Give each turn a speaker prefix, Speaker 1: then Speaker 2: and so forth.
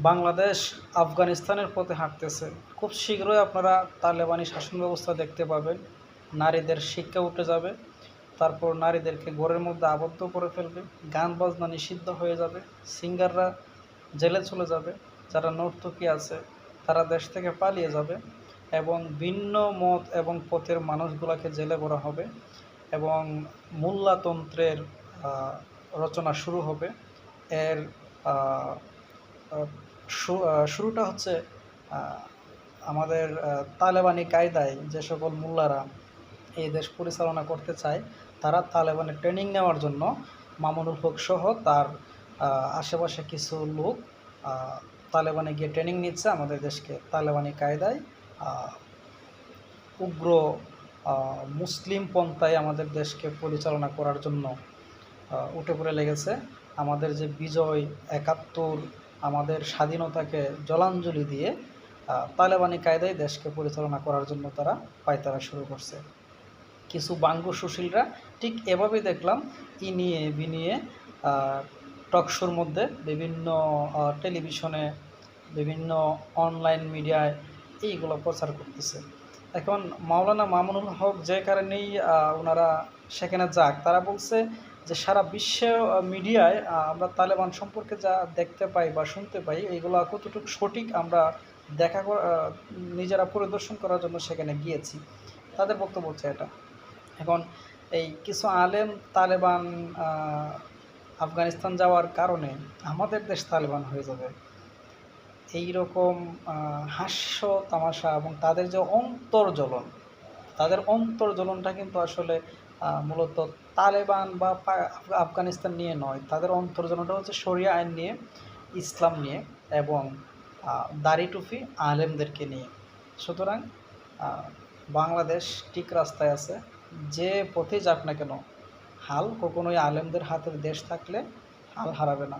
Speaker 1: বাংলাদেশ আফগানিস্তানের পথে হাঁটতেছে। খুব শীঘ্রই আপনারা তালেবানি শাসন ব্যবস্থা দেখতে পাবেন। নারীদের শিক্ষা উঠে যাবে, তারপর নারীদেরকে ঘরের মধ্যে আবদ্ধ করে ফেলবে, গান বাজনা নিষিদ্ধ হয়ে যাবে, সিঙ্গাররা জেলে চলে যাবে, যারা নর্তকী আছে তারা দেশ থেকে পালিয়ে যাবে এবং ভিন্ন মত এবং পথের মানুষগুলোকে জেলে ভরা হবে এবং মোল্লাতন্ত্রের রচনা শুরু হবে। এর শুরুটা হচ্ছে আমাদের তালেবানি কায়দায় যে সকল মোল্লারা এই দেশ পরিচালনা করতে চায় তারা তালেবানের ট্রেনিং নেওয়ার জন্য মামুনুল হক সহ তার আশেপাশে কিছু লোক তালেবানে গিয়ে ট্রেনিং নিচ্ছে আমাদের দেশকে তালেবানি কায়দায় উগ্র মুসলিম পন্থায় আমাদের দেশকে পরিচালনা করার জন্য উঠে পড়ে লেগেছে। আমাদের যে বিজয় ৭১ আমাদের স্বাধীনতাকে জলাঞ্জলি দিয়ে তালেবানি কায়দায় দেশকে পরিচালনা করার জন্য তারা পায়তারা শুরু করছে। কিছু বাঙ্গু সুশীলরা ঠিক এভাবেই দেখলাম ইনিয়ে বিনিয়ে টকশোর মধ্যে বিভিন্ন টেলিভিশনে বিভিন্ন অনলাইন মিডিয়ায় এইগুলো প্রচার করতেছে। এখন মাওলানা মামুনুল হক যে কারণেই ওনারা সেখানে যাক, তারা বলছে যে সারা বিশ্বে মিডিয়ায় আমরা তালেবান সম্পর্কে যা দেখতে পাই বা শুনতে পাই এইগুলো কতটুকু সঠিক আমরা নিজেরা পরিদর্শন করার জন্য সেখানে গিয়েছি। তাদের বক্তব্য হচ্ছে এটা। এখন এই কিছু আলেম তালেবান আফগানিস্তান যাওয়ার কারণে আমাদের দেশ তালেবান হয়ে যাবে, এই রকম হাস্য তামাশা এবং তাদের যে তাদের অন্তর্জ্বলনটা কিন্তু আসলে মূলত তালেবান বা আফগানিস্তান নিয়ে নয়। তাদের অন্তর্জ্বলনটা হচ্ছে শরিয়া আইন নিয়ে, ইসলাম নিয়ে এবং দাড়ি টুপি আলেমদেরকে নিয়ে। সুতরাং বাংলাদেশ ঠিক রাস্তায় আছে। যে পথে যাক না কেন, হাল কখনোই আলেমদের হাতের দেশ থাকলে হাল হারাবে না।